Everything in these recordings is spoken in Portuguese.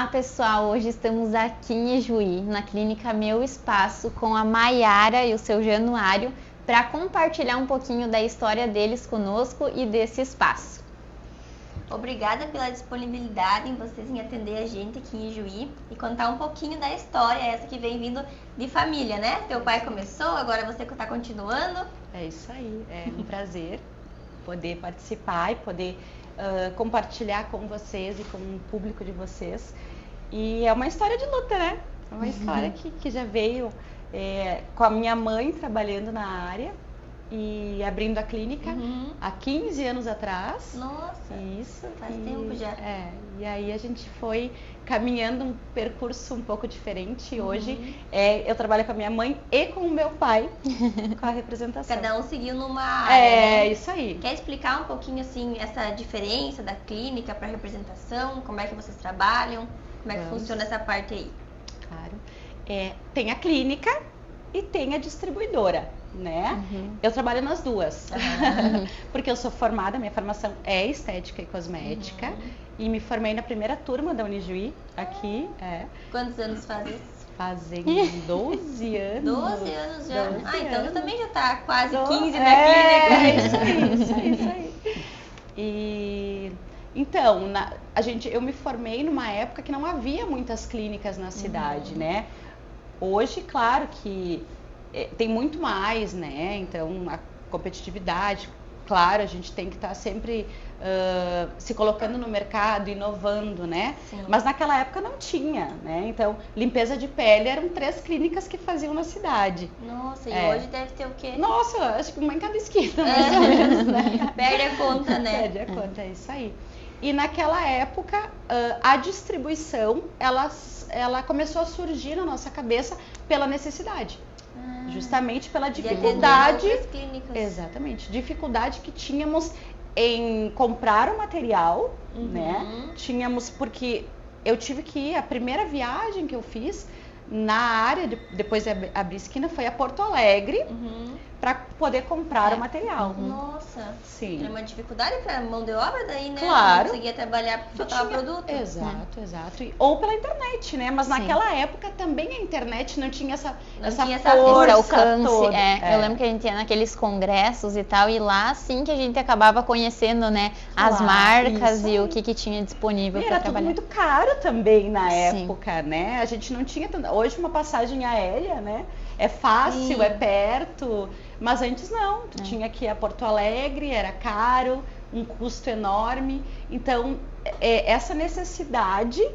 Olá pessoal, hoje estamos aqui em Ijuí, na clínica Meu Espaço, com a Maiara e o seu Januário, para compartilhar um pouquinho da história deles conosco e desse espaço. Obrigada pela disponibilidade em vocês em atender a gente aqui em Ijuí e contar um pouquinho da história, essa que vem vindo de família, né? Teu pai começou, agora você que está continuando. É isso aí, é um prazer poder participar e poder compartilhar com vocês e com o público de vocês. E é uma história de luta, né? É uma história que já veio com a minha mãe trabalhando na área e abrindo a clínica há 15 anos atrás. Nossa, isso, faz tempo já. E aí a gente foi caminhando um percurso um pouco diferente. Hoje eu trabalho com a minha mãe e com o meu pai, com a representação. Cada um seguiu numa área, né? Isso aí. Quer explicar um pouquinho assim essa diferença da clínica para representação? Como é que vocês trabalham? Como é que funciona essa parte aí? Claro. Tem a clínica e tem a distribuidora, né? Eu trabalho nas duas, porque eu sou formada, minha formação é estética e cosmética e me formei na primeira turma da Unijuí, aqui. Quantos anos faz isso? Fazem 12 anos. 12 anos já? 12 então anos. tu também já tá quase 15 na clínica. Isso aí. E então, eu me formei numa época que não havia muitas clínicas na cidade, né? Hoje, claro que tem muito mais, né? Então, a competitividade, claro, a gente tem que estar sempre se colocando no mercado, inovando, né? Sim. Mas naquela época não tinha, né? Então, limpeza de pele eram 3 clínicas que faziam na cidade. Nossa, e hoje deve ter o quê? Nossa, acho que uma em cada esquina, mais ou menos, né? Perde a conta, né? Perde a conta, é isso aí. E naquela época, a distribuição, ela começou a surgir na nossa cabeça pela necessidade. Justamente pela dificuldade. De atender clínicas. Exatamente. Dificuldade que tínhamos em comprar o material, né? Tínhamos, porque eu tive que ir, a primeira viagem que eu fiz na área, depois de abrir esquina, foi a Porto Alegre, para poder comprar o material. Nossa, sim. Era uma dificuldade para mão de obra daí, né? Claro. Não conseguia trabalhar porque faltava produto. Exato. Ou pela internet, né? Mas naquela época também a internet não tinha essa força, esse alcance. Toda. Eu lembro que a gente ia naqueles congressos e tal, e lá sim que a gente acabava conhecendo, né, as marcas e o que tinha disponível para trabalhar. Era tudo muito caro também na época, né? A gente não tinha tanto. Hoje uma passagem aérea, né? É fácil, é perto, mas antes não. Tu tinha que ir a Porto Alegre, era caro, um custo enorme. Então, essa necessidade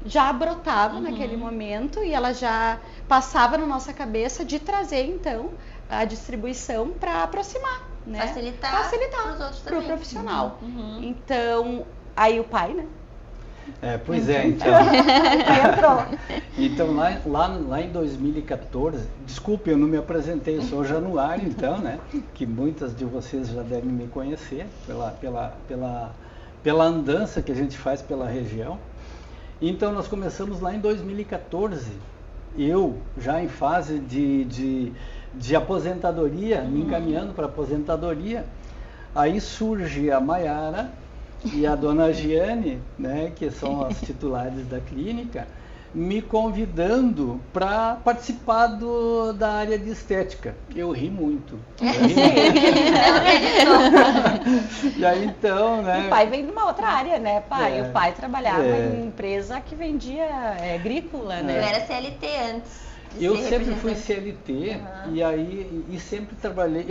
já brotava naquele momento e ela já passava na nossa cabeça de trazer, então, a distribuição para aproximar, né? Facilitar para o profissional. Então, aí o pai, né? Pois é, então. Então, lá em 2014, desculpe, eu não me apresentei, eu sou Januário, então, né? Que muitas de vocês já devem me conhecer pela andança que a gente faz pela região. Então, nós começamos lá em 2014, eu já em fase de aposentadoria, me encaminhando para aposentadoria, aí surge a Maiara e a dona Giane, né, que são as titulares da clínica, me convidando para participar da área de estética. Eu ri muito. E aí então, né? O pai vem de uma outra área, né, pai? O pai trabalhava em empresa que vendia agrícola, né? Eu era CLT antes. Eu sempre fui CLT e sempre trabalhei.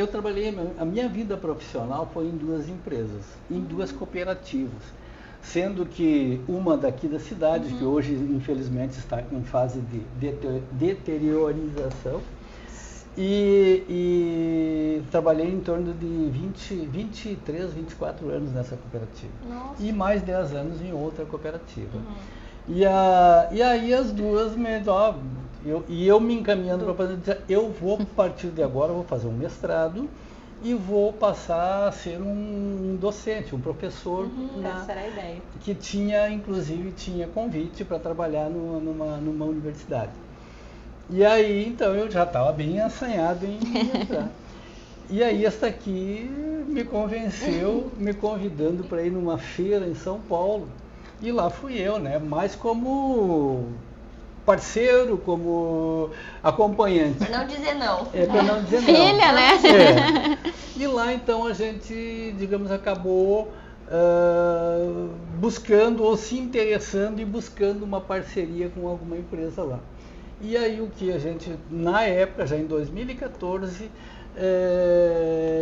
A minha vida profissional foi em 2 empresas, em 2 cooperativas, sendo que uma daqui da cidade, que hoje infelizmente está em fase de deteriorização, e trabalhei em torno de 23, 24 anos nessa cooperativa. Nossa. E mais 10 anos em outra cooperativa. E aí as duas eu me encaminhando para fazer, eu vou, a partir de agora, vou fazer um mestrado e vou passar a ser um docente, um professor. Essa era a ideia. Que inclusive tinha convite para trabalhar numa universidade. E aí, então, eu já estava bem assanhado em entrar. E aí esta aqui me convenceu, me convidando para ir numa feira em São Paulo, E lá fui eu, né? Mais como parceiro, como acompanhante. Pra não dizer não. Para não dizer não. Filha, né? E lá então a gente, digamos, acabou buscando ou se interessando e buscando uma parceria com alguma empresa lá. E aí o que a gente, na época, já em 2014,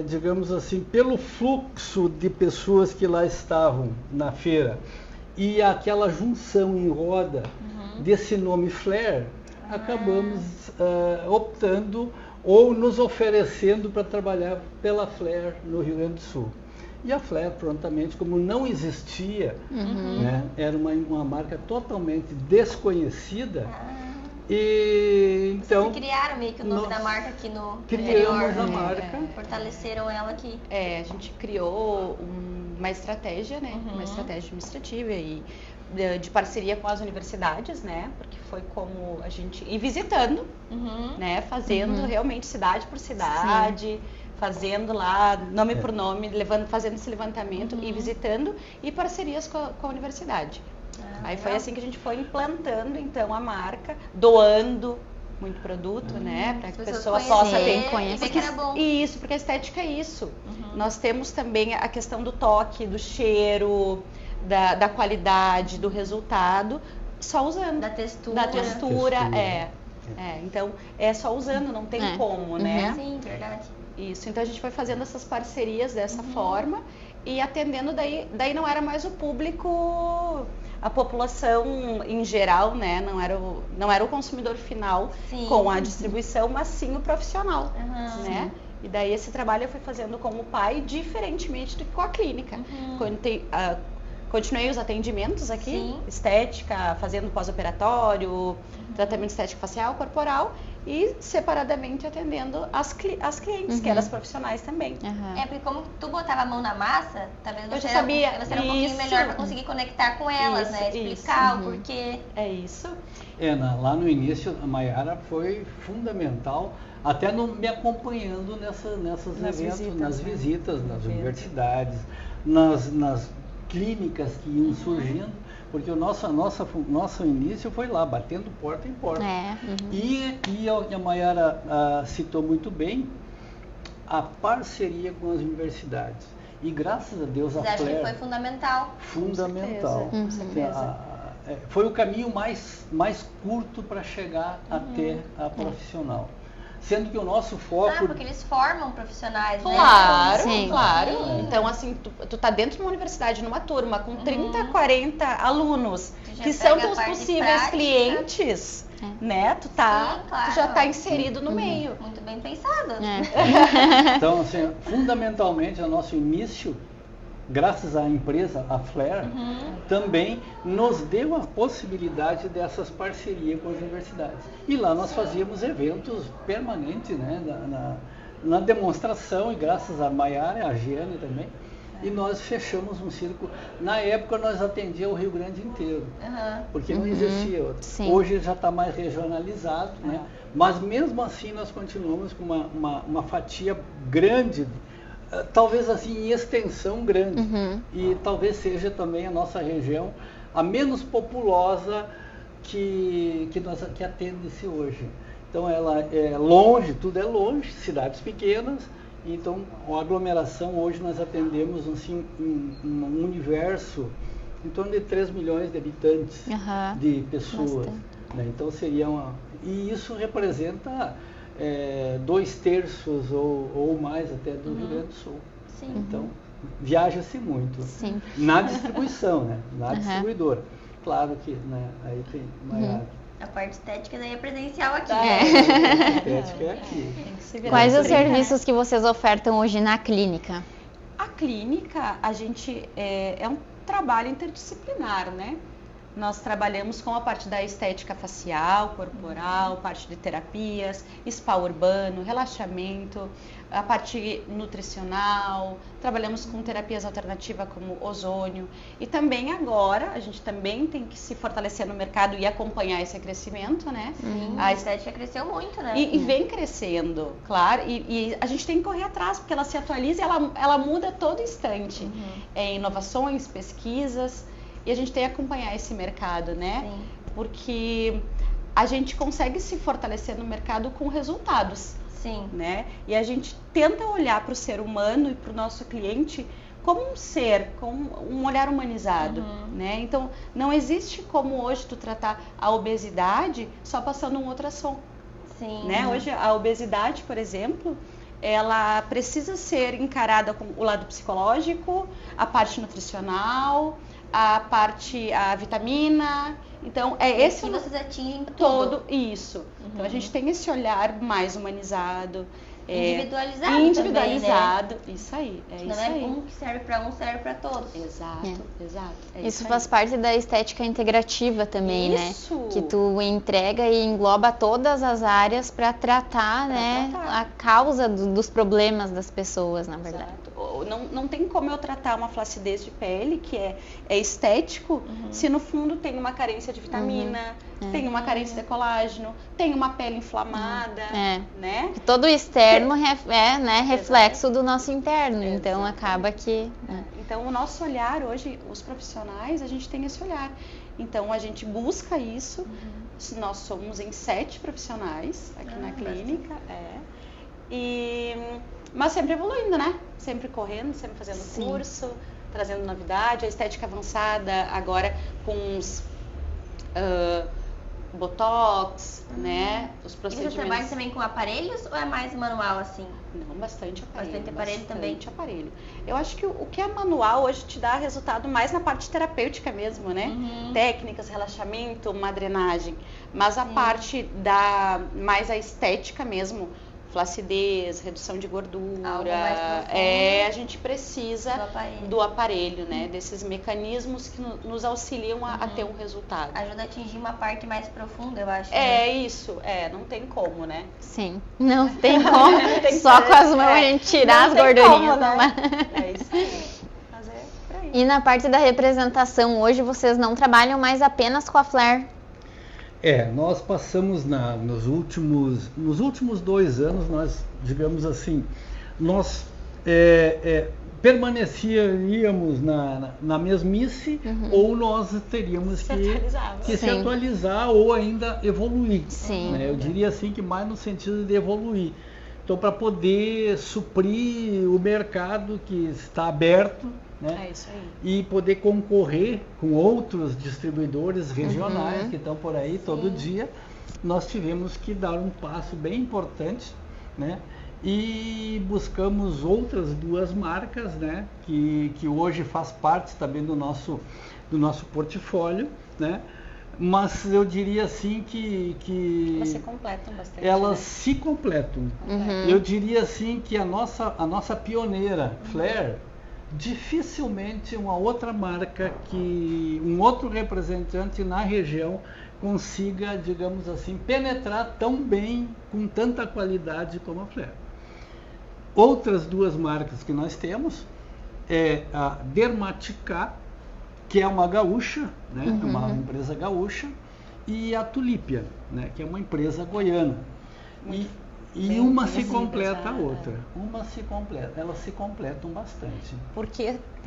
digamos assim, pelo fluxo de pessoas que lá estavam na feira e aquela junção em roda desse nome Flair, acabamos optando ou nos oferecendo para trabalhar pela Flair no Rio Grande do Sul. E a Flair, prontamente, como não existia, né, era uma marca totalmente desconhecida. E então vocês criaram meio que o nome da marca aqui no criamos a marca, fortaleceram ela aqui. A gente criou uma estratégia, né? Uma estratégia administrativa e de parceria com as universidades, né? Porque foi como a gente ir visitando, né? Fazendo realmente cidade por cidade. Fazendo lá, nome por nome, fazendo esse levantamento e visitando, e parcerias com a universidade. Aí foi assim que a gente foi implantando, então, a marca, doando muito produto, né? Para que a pessoa possa conhecer que era bom. Isso, porque a estética é isso. Nós temos também a questão do toque, do cheiro, da qualidade, do resultado, só usando. Da textura. Então, é só usando, não tem como, né? Sim, verdade. Isso, então a gente foi fazendo essas parcerias dessa forma e atendendo, daí não era mais o público, a população em geral, né? Não era o consumidor final com a distribuição, mas sim o profissional, né? E daí esse trabalho eu fui fazendo com o pai, diferentemente do que com a clínica. Continuei os atendimentos aqui, estética, fazendo pós-operatório, tratamento estético facial, corporal, e separadamente atendendo as clientes, que eram as profissionais também. Porque como tu botava a mão na massa, talvez você era um pouquinho melhor para conseguir conectar com elas, né? Explicar o porquê. É isso. Lá no início, a Maiara foi fundamental, até me acompanhando nas visitas, nas universidades, nas clínicas que iam surgindo, porque o nosso início foi lá, batendo porta em porta. E a Maiara citou muito bem a parceria com as universidades. E graças a Deus Vocês acham que foi fundamental? Fundamental. Com certeza. Foi o caminho mais curto para chegar até a profissional. Sendo que o nosso foco... porque eles formam profissionais, claro, né? Claro. Então, assim, tu tá dentro de uma universidade, numa turma, com 30, 40 alunos, que são teus possíveis clientes, né? Tu já tá inserido no meio. Muito bem pensado. Então, assim, fundamentalmente, o nosso início, graças à empresa, a Flair, também nos deu a possibilidade dessas parcerias com as universidades. E lá nós fazíamos eventos permanentes, né, na demonstração, e graças a Maiara e a Giane também, e nós fechamos um círculo. Na época nós atendíamos o Rio Grande inteiro, porque não existia outro. Hoje já está mais regionalizado, né? Mas mesmo assim nós continuamos com uma fatia grande, talvez assim em extensão grande, e talvez seja também a nossa região a menos populosa que atende-se hoje. Então ela é longe, tudo é longe, cidades pequenas, então a aglomeração hoje nós atendemos assim, um universo em torno de 3 milhões de habitantes, de pessoas, né? Então seria e isso representa 2/3 ou mais até do Rio Grande do Sul. Então, viaja-se muito. Na distribuição, né? Na distribuidora. Claro que, né? Aí tem Maiara. A parte estética daí é presencial aqui. A estética é aqui. Quais os serviços que vocês ofertam hoje na clínica? A clínica, a gente é um trabalho interdisciplinar, né? Nós trabalhamos com a parte da estética facial, corporal, parte de terapias, spa urbano, relaxamento, a parte nutricional, trabalhamos com terapias alternativas como ozônio. E também agora, a gente também tem que se fortalecer no mercado e acompanhar esse crescimento, né? A estética cresceu muito, né? E vem crescendo, claro. E a gente tem que correr atrás, porque ela se atualiza e ela muda a todo instante. Inovações, pesquisas. E a gente tem que acompanhar esse mercado, né? Sim. Porque a gente consegue se fortalecer no mercado com resultados. Sim. Né? E a gente tenta olhar para o ser humano e para o nosso cliente como um ser, com um olhar humanizado, né? Então, não existe como hoje tu tratar a obesidade só passando um ultrassom. Sim. Né? Hoje, a obesidade, por exemplo, ela precisa ser encarada com o lado psicológico, a parte nutricional, a vitamina. Então, esse que vocês atingem todo isso. Então, a gente tem esse olhar mais humanizado. Individualizado também, né? Isso aí. Não é um que serve para um, serve para todos. Exato. Isso faz parte da estética integrativa também, isso. Né? Que tu entrega e engloba todas as áreas para tratar, né, a causa dos problemas das pessoas, na verdade. Exato. Não tem como eu tratar uma flacidez de pele, que é estético, se no fundo tem uma carência de vitamina, tem uma carência de colágeno, tem uma pele inflamada, né? Todo o externo é reflexo do nosso interno, então acaba que... Então o nosso olhar hoje, os profissionais, a gente tem esse olhar. Então a gente busca isso, nós somos em 7 profissionais aqui na clínica, mas sempre evoluindo, né? Sempre correndo, sempre fazendo curso, trazendo novidade, a estética avançada agora com uns botox, né? Os procedimentos. E você trabalha também com aparelhos ou é mais manual assim? Não, bastante aparelho. Bastante aparelho também. Bastante aparelho. Eu acho que o que é manual hoje te dá resultado mais na parte terapêutica mesmo, né? Técnicas, relaxamento, uma drenagem. Mas a parte mais a estética mesmo, flacidez, redução de gordura, algo mais profundo, a gente precisa do aparelho, né? Desses mecanismos que nos auxiliam a ter um resultado. Ajuda a atingir uma parte mais profunda, eu acho. Isso, não tem como, né? Sim, não tem como, só com as mãos a gente tirar as gordurinhas. Como, né? É isso aí. Mas por aí. E na parte da representação, hoje vocês não trabalham mais apenas com a Flare? Nós passamos nos últimos 2 anos, nós, digamos assim, nós permaneceríamos na mesmice ou nós teríamos que se atualizar ou ainda evoluir. Sim. Né? Eu diria assim que mais no sentido de evoluir. Então, para poder suprir o mercado que está aberto, né? Isso aí. E poder concorrer com outros distribuidores regionais que estão por aí todo dia, nós tivemos que dar um passo bem importante, né? E buscamos outras 2 marcas, né? Que hoje faz parte também do nosso portfólio, né? Mas eu diria assim que elas se completam bastante. Elas se completam. Eu diria assim que a nossa pioneira, Flare, dificilmente uma outra marca, um outro representante na região consiga, digamos assim, penetrar tão bem, com tanta qualidade como a Flare. Outras 2 marcas que nós temos é a Dermatica, que é uma gaúcha, né? Uma empresa gaúcha, e a Tulípia, né? Que é uma empresa goiana. E uma se completa a outra. Elas se completam bastante. Por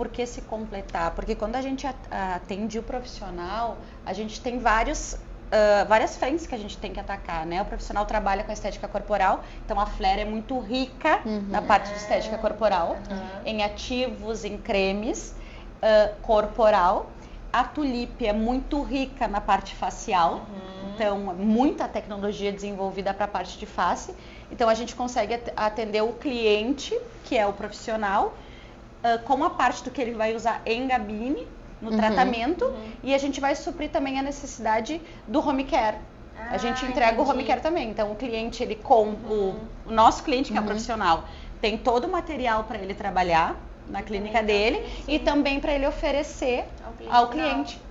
que se completar? Porque quando a gente atende o profissional, a gente tem várias frentes que a gente tem que atacar, né? O profissional trabalha com a estética corporal, então a Flare é muito rica na parte de estética corporal, em ativos, em cremes, corporal. A Tulípia é muito rica na parte facial, então muita tecnologia desenvolvida para a parte de face. Então a gente consegue atender o cliente, que é o profissional, com a parte do que ele vai usar em gabine, no tratamento, e a gente vai suprir também a necessidade do home care. A gente entrega o home care também. Então o cliente, o nosso cliente, que é o profissional, tem todo o material para ele trabalhar na clínica dele e também para ele oferecer ao cliente.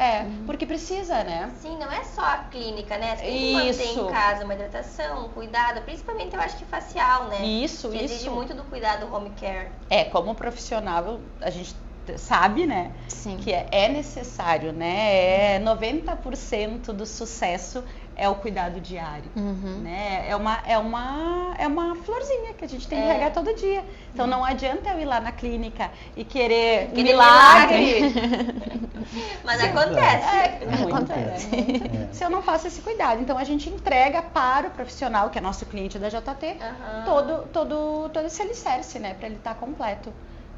Porque precisa, né? Sim, não é só a clínica, né? Você tem que manter em casa uma hidratação, um cuidado, principalmente eu acho que facial, né? Isso. Exige muito do cuidado home care. Como profissional, a gente sabe, né? Sim. Que é necessário, né? 90% do sucesso é o cuidado diário, né? É uma florzinha que a gente tem que regar todo dia. Então não adianta eu ir lá na clínica e querer milagre. Mas acontece. Acontece. Se eu não faço esse cuidado. Então, a gente entrega para o profissional, que é nosso cliente da JT, todo esse alicerce, né? Para ele estar completo.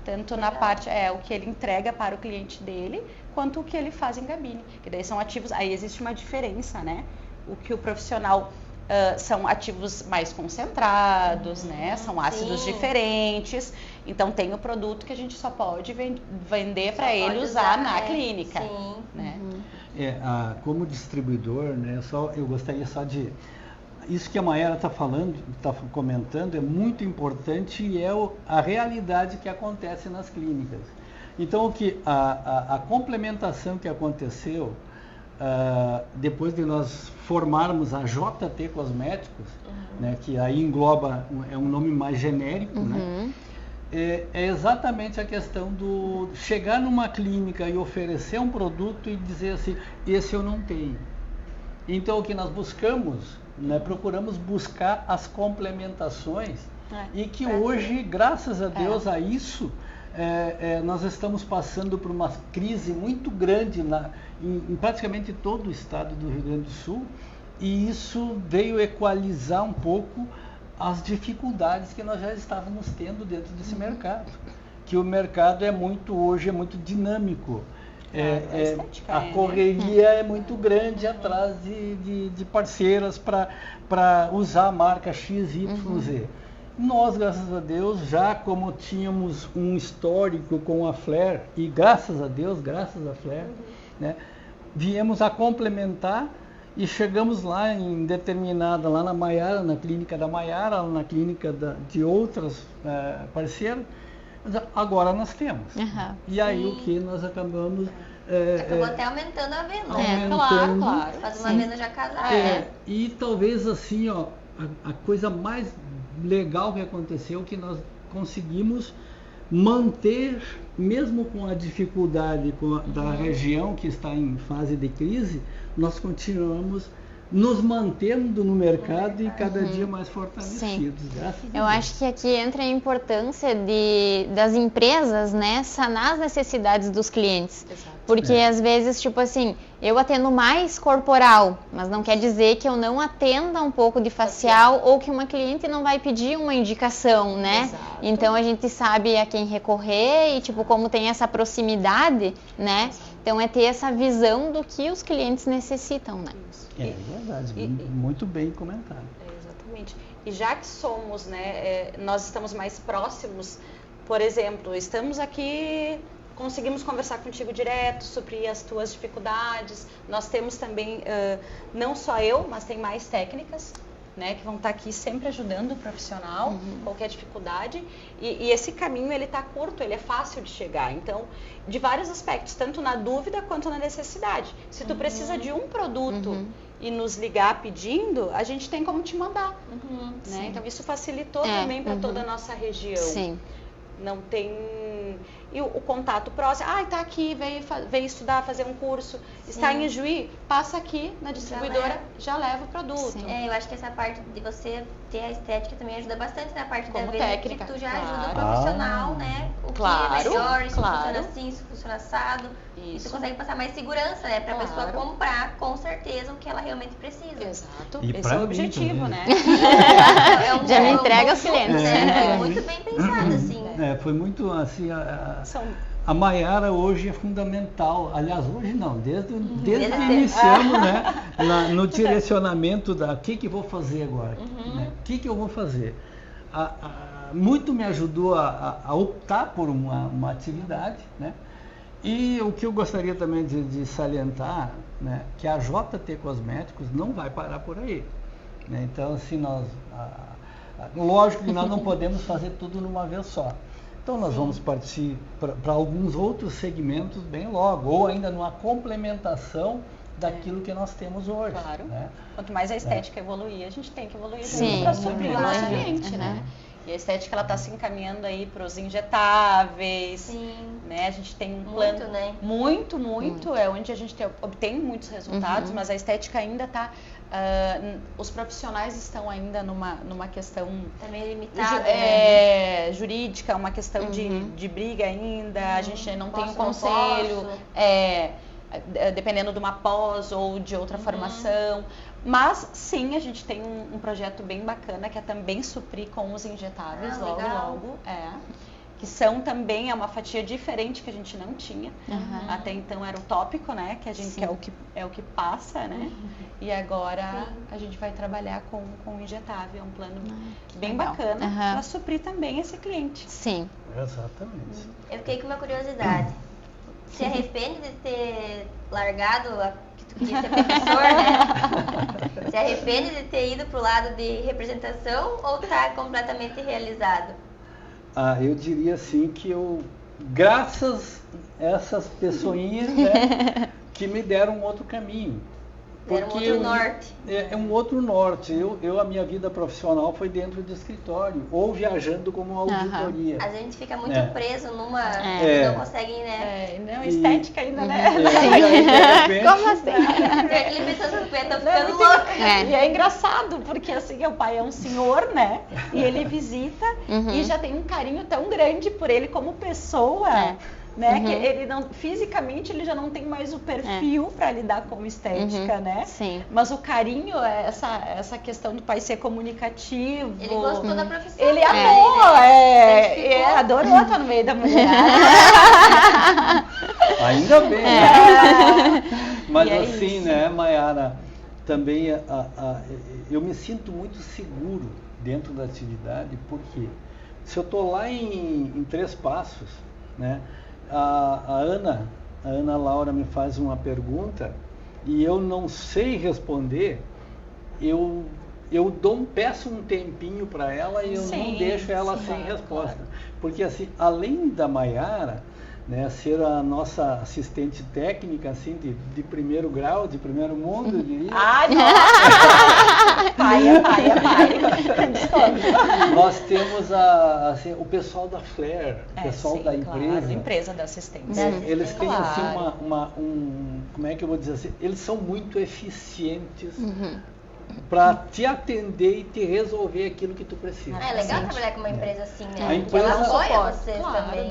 Tanto na parte, o que ele entrega para o cliente dele, quanto o que ele faz em gabine. Que daí são ativos, aí existe uma diferença, né? O que o profissional são ativos mais concentrados, né? São ácidos diferentes. Então tem o produto que a gente só pode vender para ele usar na clínica. Sim. Né? Como distribuidor, né? Eu gostaria só de... Isso que a Mayara está comentando é muito importante e é a realidade que acontece nas clínicas. Então, a complementação que aconteceu depois de nós formarmos a JT Cosméticos, né, que aí engloba, é um nome mais genérico, né, é exatamente a questão do chegar numa clínica e oferecer um produto e dizer assim, esse eu não tenho. Então, o que nós buscamos, né, procuramos buscar as complementações e que hoje, graças a Deus a isso, nós estamos passando por uma crise muito grande em praticamente todo o estado do Rio Grande do Sul, e isso veio equalizar um pouco as dificuldades que nós já estávamos tendo dentro desse mercado, que o mercado hoje é muito dinâmico. A correria é muito grande atrás de parceiras para usar a marca XYZ. Nós, graças a Deus, já como tínhamos um histórico com a Flair, e graças a Deus, graças à Flair, né, viemos a complementar e chegamos lá em determinada, lá na Mayara, na clínica da Mayara, na clínica de outras parceiras. Agora nós temos. E aí o que nós acabamos... Acabou até aumentando a venda. Claro. Faz uma venda já casada. E talvez assim, ó, a coisa mais legal que aconteceu é que nós conseguimos manter, mesmo com a dificuldade da região que está em fase de crise, nós continuamos nos mantendo no mercado e cada dia mais fortalecidos. Eu acho que aqui entra a importância das empresas, né, sanar as necessidades dos clientes. Exato. Porque às vezes, tipo assim, eu atendo mais corporal, mas não quer dizer que eu não atenda um pouco de facial ou que uma cliente não vai pedir uma indicação, né? Exato. Então a gente sabe a quem recorrer e, tipo, como tem essa proximidade, né? Exato. Então é ter essa visão do que os clientes necessitam, né? É verdade, muito bem comentado. Exatamente. E já que somos, né, nós estamos mais próximos, por exemplo, estamos aqui, conseguimos conversar contigo direto, suprir as tuas dificuldades. Nós temos também, não só eu, mas tem mais técnicas, né, que vão estar aqui sempre ajudando o profissional, qualquer dificuldade. E esse caminho, ele está curto, ele é fácil de chegar. Então, de vários aspectos, tanto na dúvida quanto na necessidade. Se tu precisa de um produto e nos ligar pedindo, a gente tem como te mandar. Né? Então, isso facilitou também para toda a nossa região. Sim. Não tem... E o contato próximo, tá aqui, veio estudar, fazer um curso, está em Ijuí, passa aqui na distribuidora, já leva o produto. Eu acho que essa parte de você ter a estética também ajuda bastante na parte como da venda, técnica, porque tu já ajuda o profissional, né? O que é melhor, isso funciona assim, isso funciona assado. E tu consegue passar mais segurança, né? Pra pessoa comprar com certeza o que ela realmente precisa. Exato. E esse é o objetivo, né? Já me entrega os clientes. É muito bem pensado, assim. Foi muito assim... A Mayara hoje é fundamental. Aliás, hoje não, desde que iniciamos, né, no direcionamento da o que vou fazer agora, né? O que eu vou fazer. Muito me ajudou a optar por uma atividade, né? E o que eu gostaria também de salientar, né, que a JT Cosméticos não vai parar por aí, né? Então, assim, lógico que nós não podemos fazer tudo numa vez só. Então nós vamos partir para alguns outros segmentos bem logo, ou ainda numa complementação daquilo que nós temos hoje. Claro. Né? Quanto mais a estética evoluir, a gente tem que evoluir Sim, para suprir o nosso ambiente, né? E a estética, ela está se encaminhando aí para os injetáveis. Sim. Né? A gente tem um plano... Muito, né? Muito. É onde a gente obtém muitos resultados, mas a estética ainda está... os profissionais estão ainda numa questão... Tá meio limitada, né? Jurídica, uma questão de briga ainda. A gente não tem um Posso, conselho. não posso. Dependendo de uma pós ou de outra formação. Mas sim, a gente tem um projeto bem bacana que é também suprir com os injetáveis logo. Que são também, é uma fatia diferente que a gente não tinha. Até então era o tópico, né? Que a gente é o que passa, né? E agora a gente vai trabalhar com o injetável, é um plano bem bacana para suprir também esse cliente. Sim. Exatamente. Eu fiquei com uma curiosidade. Se arrepende de ter largado que tu queria ser professor, né? Se arrepende de ter ido pro lado de representação ou tá completamente realizado? Eu diria assim que graças a essas pessoinhas, né, que me deram um outro caminho. Era um outro norte. É um outro norte. A minha vida profissional foi dentro do escritório, ou viajando como auditoria. A gente fica muito preso numa... Não consegue, né? Não, estética ainda, né? Como assim? Aquele pessoa que tá ficando louca. E é engraçado, porque assim, o pai é um senhor, né? E ele visita e já tem um carinho tão grande por ele como pessoa. Né? Que ele não, fisicamente ele já não tem mais o perfil para lidar com estética, né? Sim. Mas o carinho, essa questão do pai ser comunicativo. Ele gostou da profissão. Ele amou, adorou estar no meio da mulher. Ainda bem. Mas assim, né, Mayara, também eu me sinto muito seguro dentro da atividade, porque se eu estou lá em 3 Passos, né? A Ana Laura me faz uma pergunta e eu não sei responder, eu peço um tempinho para ela e eu não deixo ela sem resposta. Claro. Porque assim, além da Mayara, né, ser a nossa assistente técnica assim, de primeiro grau, de primeiro mundo, eu diria. Nossa! pai. Nós temos o pessoal da Flair, o pessoal da empresa. Claro, empresa da assistência. Eles têm assim como é que eu vou dizer assim? Eles são muito eficientes para te atender e te resolver aquilo que tu precisa. É legal trabalhar com uma empresa assim, né? A empresa ela apoia vocês também.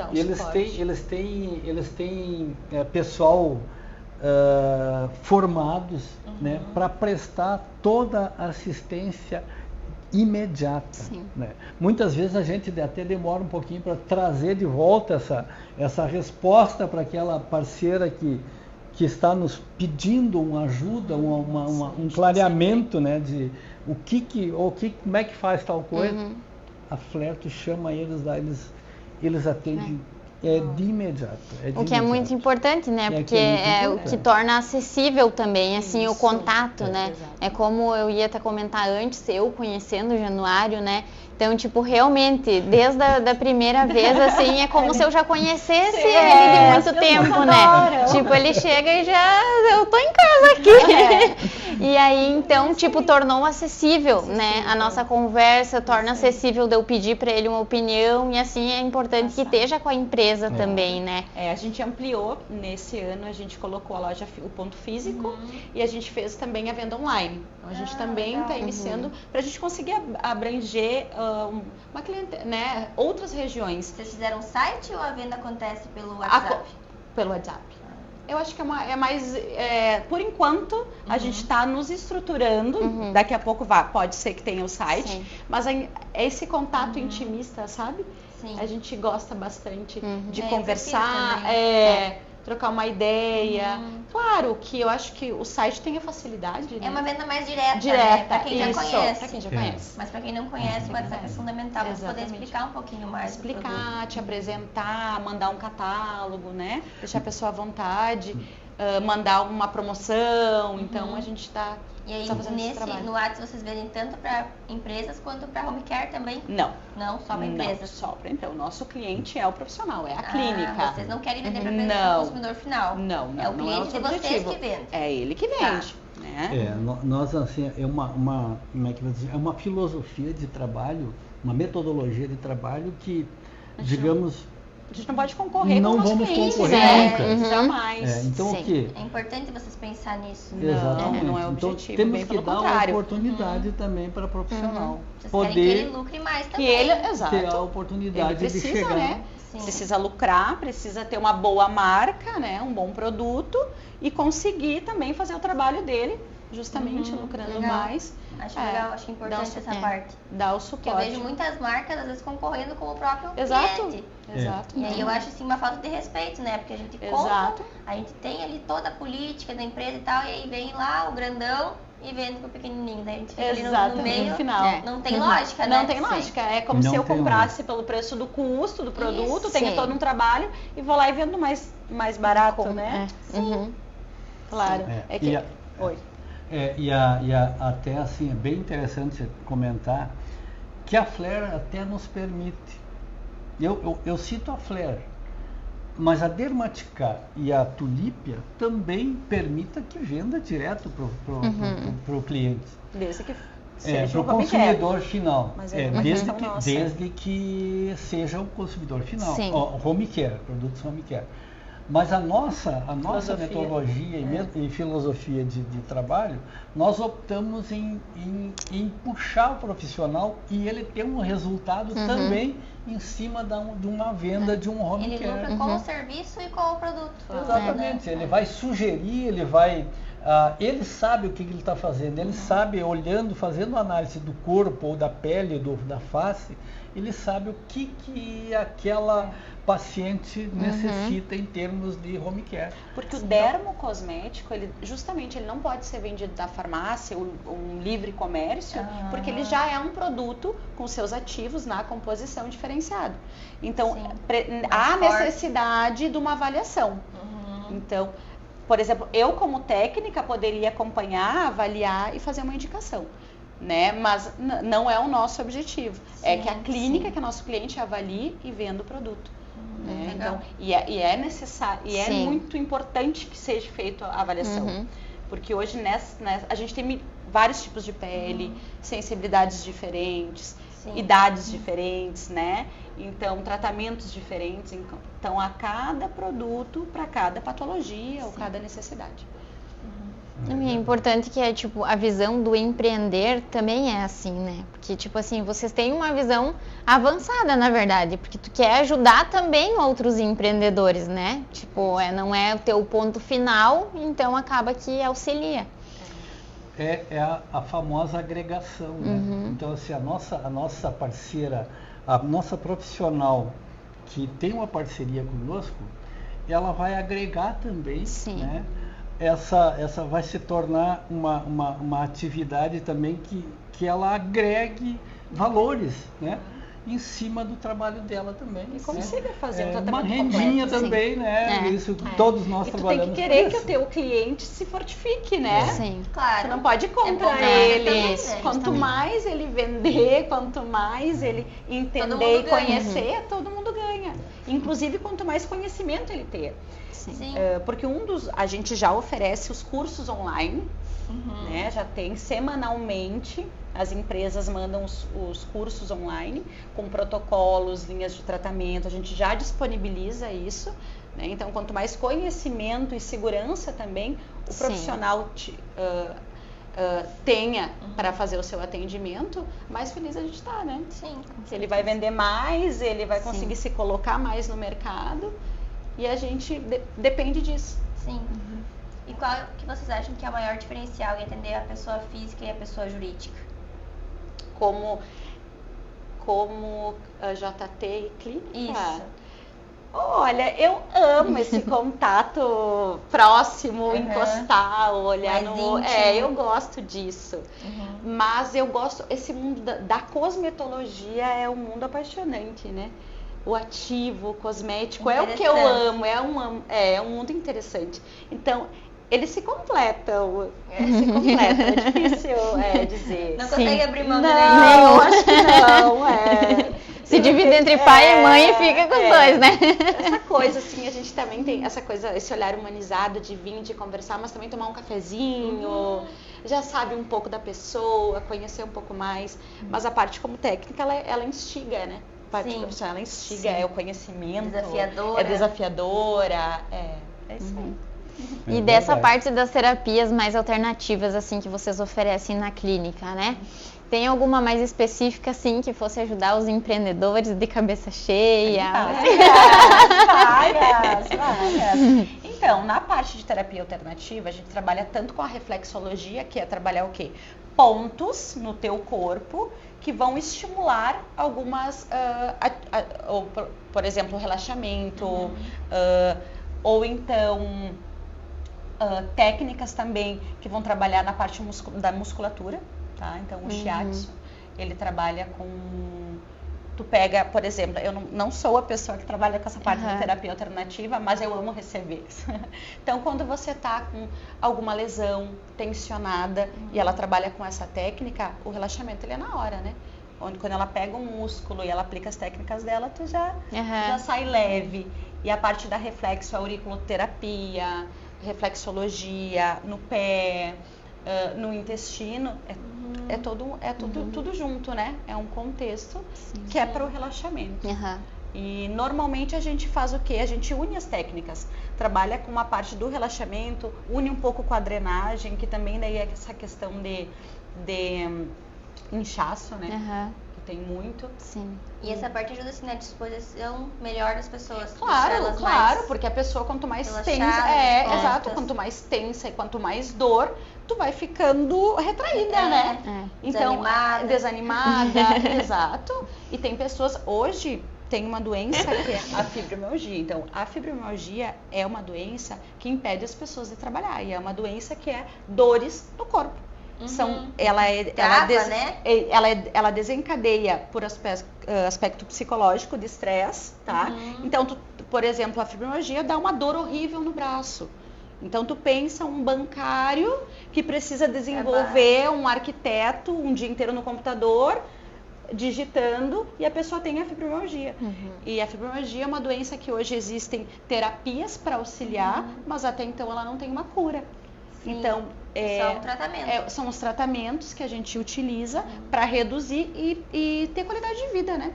Eles têm pessoal formados, né, para prestar toda a assistência imediata. Né? Muitas vezes a gente até demora um pouquinho para trazer de volta essa resposta para aquela parceira que está nos pedindo uma ajuda, um clareamento, né, de como é que faz tal coisa. A Flair, tu chama eles lá, eles atendem de imediato. O que é muito importante, né? Porque é o que torna acessível também, assim, o contato, né? É como eu ia até comentar antes, eu conhecendo o Januário, né? Então, tipo, realmente, desde a primeira vez, assim, é como se eu já conhecesse ele de muito tempo, né? Tipo, ele chega e eu tô em casa aqui. E aí, então, tipo, tornou acessível, né? A nossa conversa torna acessível de eu pedir pra ele uma opinião e, assim, é importante que esteja com a empresa também, né? A gente ampliou, nesse ano, a gente colocou a loja, o ponto físico, e a gente fez também a venda online. Então, a gente também está iniciando pra gente conseguir abranger uma cliente, né, outras regiões. Vocês fizeram um site ou a venda acontece pelo WhatsApp? Pelo WhatsApp. Eu acho que é mais, por enquanto, a gente está nos estruturando, daqui a pouco pode ser que tenha o site, mas esse contato intimista, sabe? Sim. A gente gosta bastante de conversar, trocar uma ideia. Claro que eu acho que o site tem a facilidade, né? É uma venda mais direta, né? Para quem já conhece. Para quem já conhece. Mas para quem não conhece, o WhatsApp é fundamental para poder explicar um pouquinho mais. Explicar, te apresentar, mandar um catálogo, né? Deixar a pessoa à vontade, mandar uma promoção. Então a gente está E aí, no WhatsApp, vocês vendem tanto para empresas quanto para home care também? Não. Não, só para empresas? Não, só para empresas. O nosso cliente é o profissional, é a clínica. Vocês não querem vender para o consumidor final? Não. É o cliente de vocês que vende? É ele que vende. Né? Nós, assim, como é que eu vou dizer? É uma filosofia de trabalho metodologia de trabalho que, digamos... A gente não pode concorrer não com o nosso vamos cliente, concorrer né? nunca. Jamais. Então Sim. o quê? É importante vocês pensar nisso. Exatamente. Não é o então objetivo, temos bem que pelo dar contrário. a oportunidade também para profissional. Vocês Poder querem que ele lucre mais também. Que ele, exato. ter a oportunidade Ele precisa, de chegar. né? Sim. Precisa lucrar, precisa ter uma boa marca, né? Um bom produto e conseguir também fazer o trabalho dele, justamente lucrando legal. mais. Acho legal, acho importante essa parte. Dar o Porque eu suporte. vejo muitas marcas, às vezes, concorrendo com o próprio Exato. cliente. Exato. E aí eu acho assim uma falta de respeito, né? Porque a gente Exato. compra, a gente tem ali toda a política da empresa e tal, e aí vem lá o grandão e vende pro pequenininho. Daí a gente fica ali no meio, final. não tem lógica, né? Não tem lógica. É como Não se eu tem comprasse pelo preço do custo do produto, Isso. tenho todo um trabalho e vou lá e vendo mais barato, né? Claro. É que... Oi. Até assim, é bem interessante comentar que a Flair até nos permite. Eu cito a Flair, mas a Dermaticar e a Tulípia também permitem que venda direto para o cliente. Desde que seja para o consumidor final. Mas desde que seja o consumidor final. Sim. Home care, produtos home care. Mas a nossa metodologia e filosofia de trabalho, nós optamos em puxar o profissional e ele ter um resultado também em cima de uma venda de um home care. Ele lucra com o serviço e com o produto. Exatamente. Ele vai sugerir, ele sabe o que ele está fazendo, ele sabe, olhando, fazendo análise do corpo ou da pele, da face, ele sabe o que aquela paciente necessita em termos de home care. Porque o dermocosmético, ele não pode ser vendido da farmácia, um livre comércio, porque ele já é um produto com seus ativos na composição diferenciado. Então, há necessidade de uma avaliação. Então, por exemplo, eu como técnica poderia acompanhar, avaliar e fazer uma indicação. Né? Mas não é o nosso objetivo. É que a clínica, que é nosso cliente, avalie e venda o produto. Né? Então, é necessário, e é muito importante que seja feita a avaliação. Porque hoje a gente tem vários tipos de pele, sensibilidades diferentes, idades diferentes, né? Então, tratamentos diferentes. Então, a cada produto, para cada patologia ou cada necessidade. É importante que a visão do empreender também é assim, né? Porque, vocês têm uma visão avançada, na verdade, porque tu quer ajudar também outros empreendedores, né? Não é o teu ponto final, então acaba que auxilia. É a famosa agregação, né? Então, assim, a nossa parceira, a nossa profissional que tem uma parceria conosco, ela vai agregar também, né? Essa vai se tornar uma atividade também que ela agregue valores, né? Em cima do trabalho dela também. E consiga fazer um tratamento uma rendinha completo, também, né? Isso todos nós trabalhamos. E tu tem que querer que o teu cliente se fortifique, né? Sim. Claro. Você não pode ir contra ele. Quanto mais ele vender, quanto mais ele entender e conhecer, todo mundo ganha. Inclusive, quanto mais conhecimento ele ter. Porque a gente já oferece os cursos online, né? Já tem semanalmente, as empresas mandam os cursos online com protocolos, linhas de tratamento, a gente já disponibiliza isso, né? Então, quanto mais conhecimento e segurança também o profissional tenha para fazer o seu atendimento, mais feliz a gente está, né? Ele vai vender mais, ele vai conseguir se colocar mais no mercado. E a gente depende disso. E qual que vocês acham que é o maior diferencial em atender a pessoa física e a pessoa jurídica? Como a JT e clínica? Isso. Olha, eu amo esse contato próximo, encostar, olhar no... íntimo. Eu gosto disso. Mas eu gosto... Esse mundo da cosmetologia é um mundo apaixonante, né? O ativo, o cosmético, é o que eu amo, é um mundo interessante. Então, eles se completam, é difícil dizer. Não consegue abrir mão de nenhum. Acho que não, Se divide entre pai e mãe e fica com os dois, né? Essa coisa, assim, a gente também tem essa coisa, esse olhar humanizado de vir, de conversar, mas também tomar um cafezinho. já sabe um pouco da pessoa, conhecer um pouco mais, mas a parte como técnica, ela instiga, né? A parte profissional, ela instiga, é o conhecimento, desafiadora. é desafiadora, é isso aí. E dessa parte das terapias mais alternativas, assim, que vocês oferecem na clínica, né? Tem alguma mais específica, assim, que fosse ajudar os empreendedores de cabeça cheia? Várias. Então, na parte de terapia alternativa, a gente trabalha tanto com a reflexologia, que é trabalhar o quê? Pontos no teu corpo que vão estimular algumas, por exemplo, relaxamento, ou então técnicas também que vão trabalhar na parte da musculatura, tá? Então o shiatsu, ele trabalha com... Tu pega, por exemplo, eu não sou a pessoa que trabalha com essa parte da terapia alternativa, mas eu amo receber. Então, quando você tá com alguma lesão tensionada e ela trabalha com essa técnica, o relaxamento ele é na hora, né? Quando ela pega um músculo e ela aplica as técnicas dela, tu já sai leve. E a parte da reflexo, auriculoterapia, reflexologia, no pé, no intestino, tudo junto, né? É um contexto que é para o relaxamento. E normalmente a gente faz o quê? A gente une as técnicas, trabalha com uma parte do relaxamento, une um pouco com a drenagem, que também daí é essa questão de inchaço, né? Que tem muito. Sim. E essa parte ajuda assim na disposição melhor das pessoas. Claro, porque a pessoa quanto mais tensa, exato, quanto mais tensa e quanto mais dor, tu vai ficando retraída, né? Então, desanimada, exato. E tem pessoas, hoje tem uma doença que é a fibromialgia. Então, a fibromialgia é uma doença que impede as pessoas de trabalhar e é uma doença que é dores no corpo. Ela desencadeia por aspecto psicológico de estresse, tá? Então, por exemplo, a fibromialgia dá uma dor horrível no braço. Então, tu pensa um bancário que precisa desenvolver, um arquiteto, um dia inteiro no computador, digitando, e a pessoa tem a fibromialgia. E a fibromialgia é uma doença que hoje existem terapias para auxiliar, mas até então ela não tem uma cura. Sim. Então, são os tratamentos que a gente utiliza para reduzir e ter qualidade de vida, né?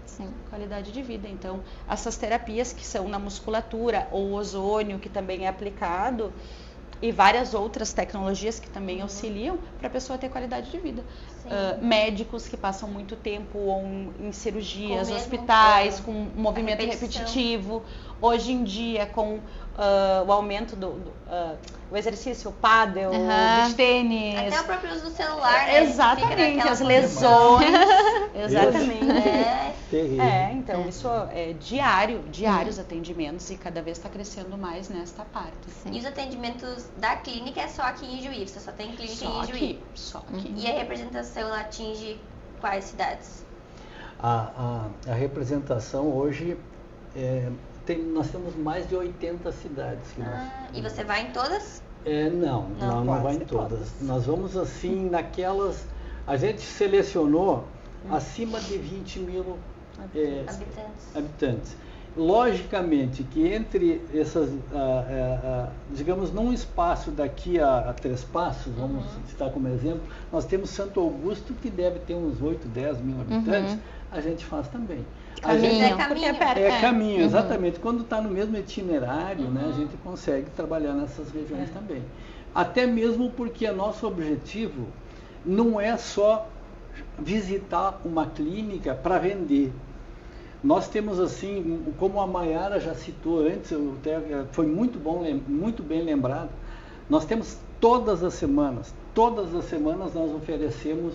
Sim, qualidade de vida. Então, essas terapias que são na musculatura, ou ozônio, que também é aplicado, e várias outras tecnologias que também auxiliam para a pessoa ter qualidade de vida. Médicos que passam muito tempo em cirurgias, hospitais, com movimento repetitivo. Hoje em dia, com o aumento do exercício, o pádel, o beach tênis. Até o próprio uso do celular, né? Exatamente, as lesões. Exatamente. Então isso é diários atendimentos e cada vez está crescendo mais nesta parte. E os atendimentos da clínica é só aqui em Juí? Você só tem clínica em Juí? Só aqui. E a representação ela atinge quais cidades? A representação hoje nós temos mais de 80 cidades. E você vai em todas? Não vai em todas. Nós vamos assim naquelas... A gente selecionou acima de 20 mil habitantes. Logicamente que entre essas, digamos, num espaço daqui a 3 passos, vamos citar como exemplo, nós temos Santo Augusto, que deve ter uns 8, 10 mil habitantes, a gente faz também. Caminho, exatamente. Quando está no mesmo itinerário, né, a gente consegue trabalhar nessas regiões também. Até mesmo porque nosso objetivo não é só visitar uma clínica para vender. Nós temos assim, como a Maiara já citou antes, foi muito bem lembrado, nós temos todas as semanas nós oferecemos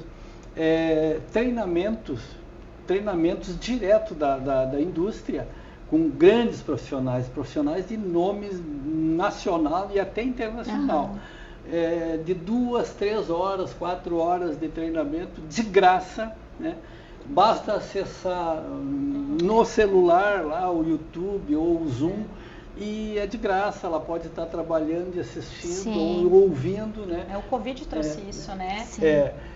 treinamentos direto da indústria, com grandes profissionais de nomes nacional e até internacional. De 2, 3 horas, 4 horas de treinamento de graça, né? Basta acessar no celular lá o YouTube ou o Zoom e é de graça, ela pode estar trabalhando e assistindo ou ouvindo, né? O Covid trouxe isso, né?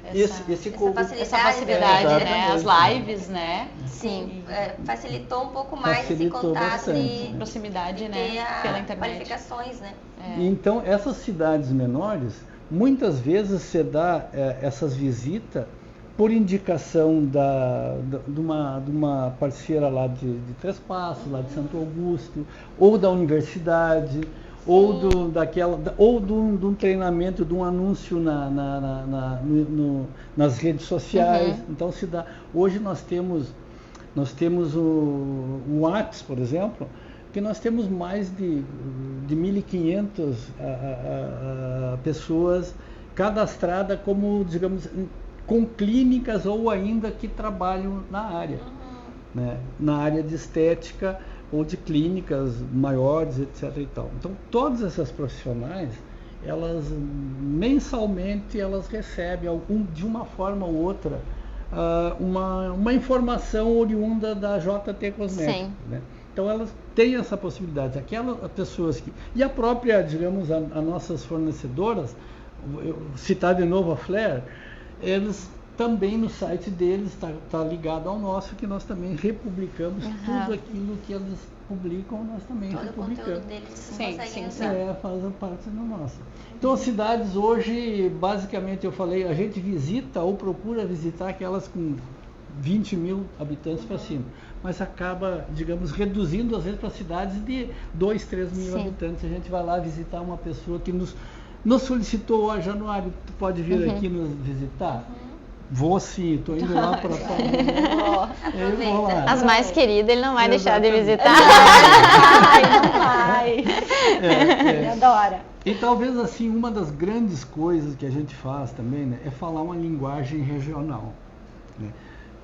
Essa facilidade, né? As lives, né? Sim, facilitou um pouco mais esse contato de proximidade, né? Pela internet. Qualificações, né? Então, essas cidades menores, muitas vezes se dá essas visitas por indicação de uma parceira lá de Três Passos, lá de Santo Augusto, ou da universidade, ou de um treinamento, de um anúncio nas redes sociais. Então se dá. Hoje nós temos o WhatsApp, por exemplo, que nós temos mais de 1.500 pessoas cadastradas como, digamos, com clínicas ou ainda que trabalham na área, né? Na área de estética ou de clínicas maiores, etc. e tal. Então, todas essas profissionais, elas mensalmente elas recebem de uma forma ou outra uma informação oriunda da JT Cosméticos, né? Então elas têm essa possibilidade. Aquelas pessoas e a própria, digamos, as nossas fornecedoras, citar de novo a Flare, eles também no site deles está ligado ao nosso, que nós também republicamos tudo aquilo que eles publicam, nós também republicamos. Todo o conteúdo deles sim. Faz parte do nosso. Então as cidades hoje, basicamente eu falei, a gente visita ou procura visitar aquelas com 20 mil habitantes para cima, mas acaba, digamos, reduzindo às vezes para cidades de 2, 3 mil habitantes. A gente vai lá visitar uma pessoa que nos solicitou, Januário, tu pode vir aqui nos visitar? Vou sim, estou indo lá para As mais queridas ele não vai deixar de visitar. Não vai. Ele adora. E talvez assim, uma das grandes coisas que a gente faz também, né, é falar uma linguagem regional, né?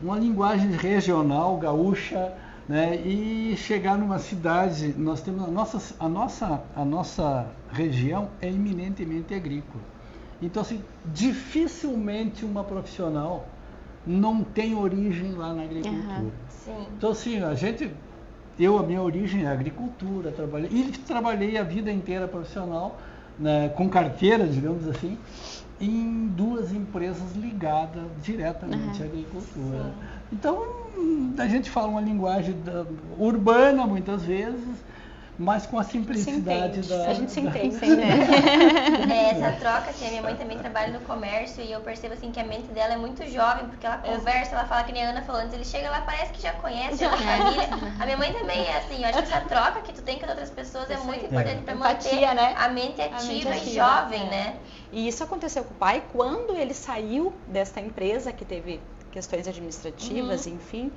Uma linguagem regional, gaúcha, né, e chegar numa cidade. Nós temos a nossa região é eminentemente agrícola. Então, assim, dificilmente uma profissional não tem origem lá na agricultura. Então, assim, a minha origem é agricultura, trabalhei a vida inteira profissional, né, com carteira, digamos assim, em 2 empresas ligadas diretamente à agricultura. Então, a gente fala uma linguagem urbana, muitas vezes, mas com a simplicidade a gente se entende. Essa troca, que a minha mãe também trabalha no comércio, e eu percebo assim que a mente dela é muito jovem, porque ela conversa, ela fala, que nem a Ana falou antes, ele chega lá, parece que já conhece a família. A minha mãe também é assim. Eu acho que essa troca que tu tem com as outras pessoas é muito importante para manter a mente ativa e jovem, né? E isso aconteceu com o pai quando ele saiu desta empresa, que teve questões administrativas, enfim.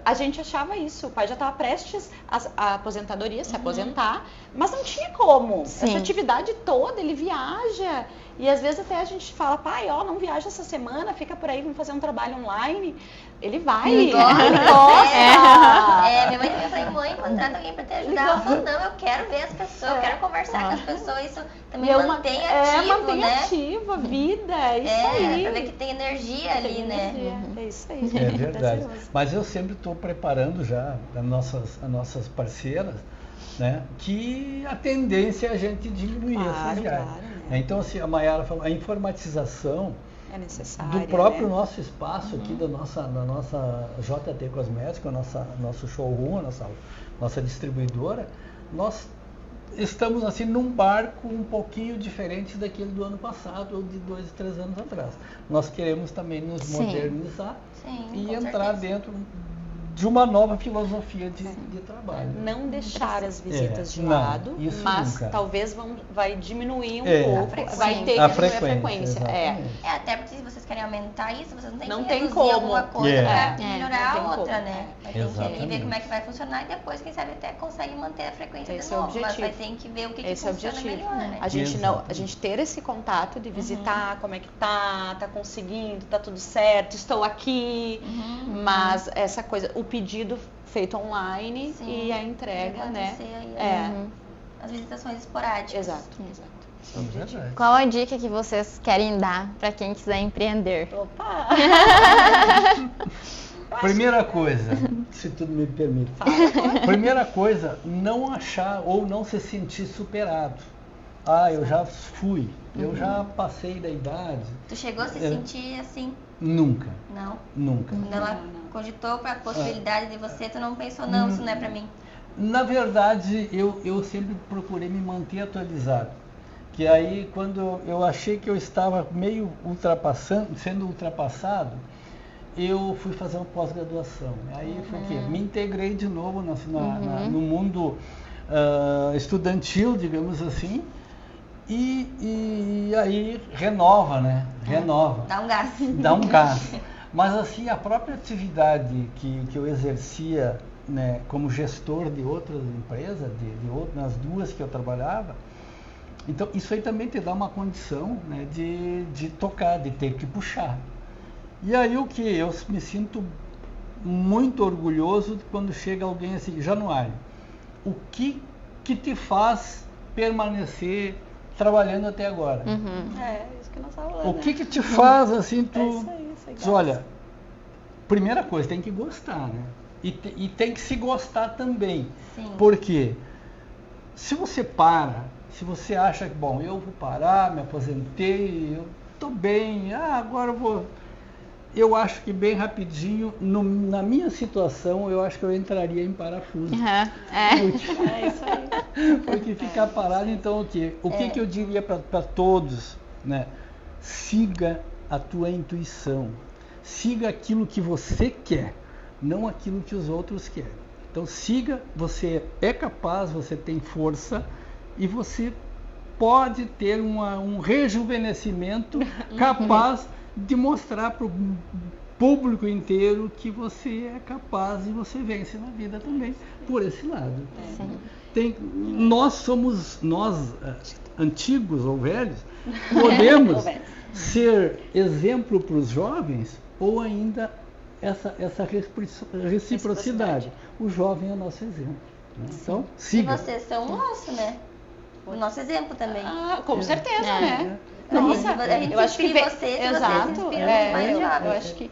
A gente achava isso. O pai já estava prestes à aposentadoria, se aposentar, mas não tinha como. Essa atividade toda, ele viaja. E às vezes até a gente fala, pai, não viaja essa semana, fica por aí, vamos fazer um trabalho online. Ele vai. Ele gosta. Minha mãe também falou, mãe, contrata alguém para te ajudar. Ela falou, não, eu quero ver as pessoas, eu quero conversar com as pessoas. Isso também mantém ativo, mantém ativa a vida, é isso aí. Para ver que tem energia ali, né? É isso aí. É verdade. Mas eu sempre estou preparando já as nossas parceiras, né, que a tendência é a gente diminuir essas viagens. Então, assim, a Maiara falou, a informatização é necessária, do próprio nosso espaço aqui, da nossa JT Cosméticos, nosso showroom, nossa distribuidora, nós estamos assim num barco um pouquinho diferente daquele do ano passado ou de 2, 3 anos atrás. Nós queremos também nos modernizar e entrar dentro de uma nova filosofia de trabalho. Não deixar as visitas de lado, mas nunca. Talvez vai diminuir um pouco, vai ter que diminuir a frequência. Até porque se vocês querem aumentar isso, vocês não tem reduzir como alguma coisa para melhorar a outra, né? Vai ter que ver como é que vai funcionar e depois, quem sabe, até consegue manter a frequência de novo. Mas vai ter que ver o que funciona melhor, né? A gente ter esse contato de visitar como é que tá conseguindo, tá tudo certo, estou aqui, mas essa coisa, o pedido feito online e a entrega, né? As visitações esporádicas. Exato. Qual a dica que vocês querem dar para quem quiser empreender? Opa! Primeira coisa, se tudo me permite. Primeira coisa, não achar ou não se sentir superado. Eu já fui, eu já passei da idade. Tu chegou a se sentir assim? Nunca. Não? Nunca. Quando ela cogitou para a possibilidade de você, tu não pensou, não, isso não é para mim? Na verdade, eu sempre procurei me manter atualizado. que aí quando eu achei que eu estava meio sendo ultrapassado, eu fui fazer uma pós-graduação. Aí foi o quê? Me integrei de novo no mundo estudantil, digamos assim, e aí renova, né? Renova. Dá um gás. Dá um gás. Mas assim, a própria atividade que eu exercia, né, como gestor de outras empresas, nas duas que eu trabalhava, então isso aí também te dá uma condição, né, de tocar, de ter que puxar. E aí o que? Eu me sinto muito orgulhoso quando chega alguém assim, Januário, o que te faz permanecer trabalhando até agora? Isso que nós falamos. O que te faz assim, tu... isso aí, diz, olha, primeira coisa, tem que gostar, né? E tem que se gostar também. Sim. Porque se você se você acha que, bom, eu vou parar, me aposentei, eu estou bem, agora eu vou... Eu acho que bem rapidinho, na minha situação, eu acho que eu entraria em parafuso. É isso aí. Porque ficar parado, então o quê? O que eu diria para todos, né? Siga a tua intuição. Siga aquilo que você quer, não aquilo que os outros querem. Então siga, você é capaz, você tem força e você pode ter um rejuvenescimento capaz de mostrar para o público inteiro que você é capaz e você vence na vida também, por esse lado. Nós antigos ou velhos, podemos ser exemplo para os jovens ou ainda essa reciprocidade. O jovem é o nosso exemplo. Né? Então, siga. E vocês são o nosso, né? O nosso exemplo também. Com certeza, né? Nossa, a gente eu acho que vocês, exato, vocês inspiram mais jovens. Eu acho que,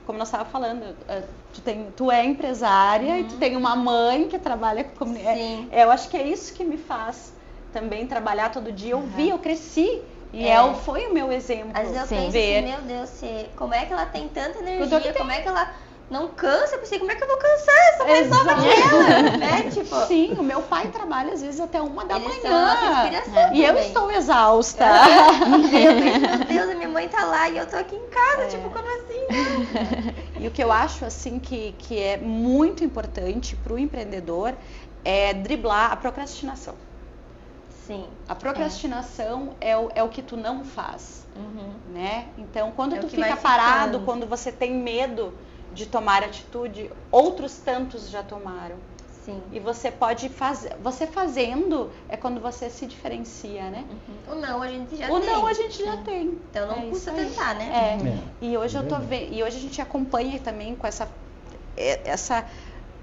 como nós estávamos falando, tu é empresária e tu tem uma mãe que trabalha com comunicação. Eu acho que é isso que me faz também trabalhar todo dia. Eu vi, eu cresci. E foi o meu exemplo. Às vezes eu penso assim, meu Deus, como é que ela tem tanta energia, como é que ela não cansa? Eu pensei, como é que eu vou cansar essa mais nova que ela? Né? Tipo, sim, o meu pai trabalha às vezes até 1 da manhã. São a nossa inspiração e eu estou exausta. Meu Deus, a minha mãe tá lá e eu tô aqui em casa, tipo, como assim? E o que eu acho assim que é muito importante para o empreendedor é driblar a procrastinação. Sim. A procrastinação é o que tu não faz, né? Então, quando tu fica parado, quando você tem medo de tomar atitude, outros tantos já tomaram. Sim. E você pode fazer, você fazendo é quando você se diferencia, né? O não a gente já tem. O não a gente já tem. Então não custa tentar, né? E hoje eu tô vendo, e hoje a gente acompanha também com essa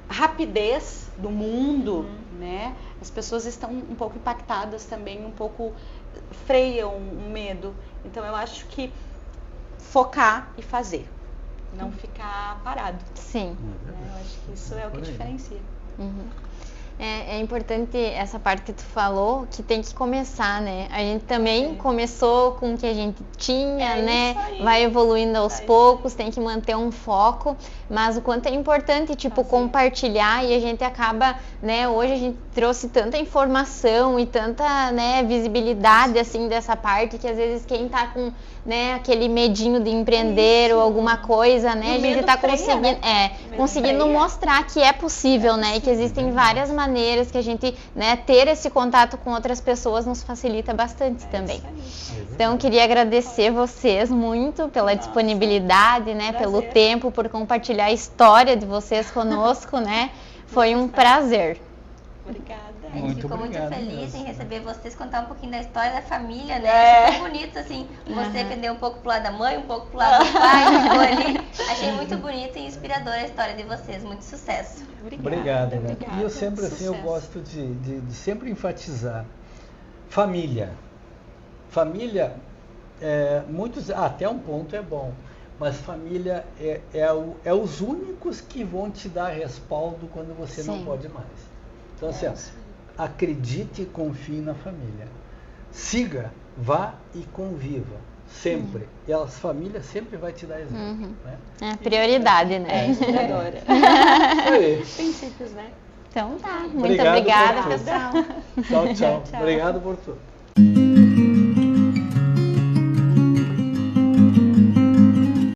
rapidez do mundo, né? As pessoas estão um pouco impactadas também, um pouco freiam o medo. Então eu acho que focar e fazer, não ficar parado. Sim. Eu acho que isso é o que diferencia. É importante essa parte que tu falou, que tem que começar, né? A gente também começou com o que a gente tinha, né? Vai evoluindo aos poucos, tem que manter um foco, mas o quanto é importante, tipo, compartilhar, e a gente acaba, né? Hoje a gente trouxe tanta informação e tanta, né, visibilidade, assim, dessa parte, que às vezes quem tá com, né, aquele medinho de empreender ou alguma coisa, né? A gente tá conseguindo mostrar que é possível, né? E que existem várias maneiras que a gente, né, ter esse contato com outras pessoas nos facilita bastante também. Então, queria agradecer vocês muito pela disponibilidade, né? Pelo tempo, por compartilhar a história de vocês conosco, né? Foi um prazer. Obrigada. A gente ficou muito feliz em receber vocês, contar um pouquinho da história da família, né? Achei bonito, assim, você pender um pouco pro lado da mãe, um pouco pro lado do pai, ficou ali. Achei muito bonito e inspiradora a história de vocês. Muito sucesso. Obrigado, né? E eu sempre, assim, eu gosto de sempre enfatizar. Família. Família, muitos, até um ponto é bom, mas família é os únicos que vão te dar respaldo quando você não pode mais. Então, assim, acredite e confie na família. Siga, vá e conviva. Sempre. E as famílias sempre vai te dar exemplo. Né? É prioridade, né? Inspiradora. Princípios, né? Então tá. Muito obrigada, pessoal. Tchau. Obrigado por tudo.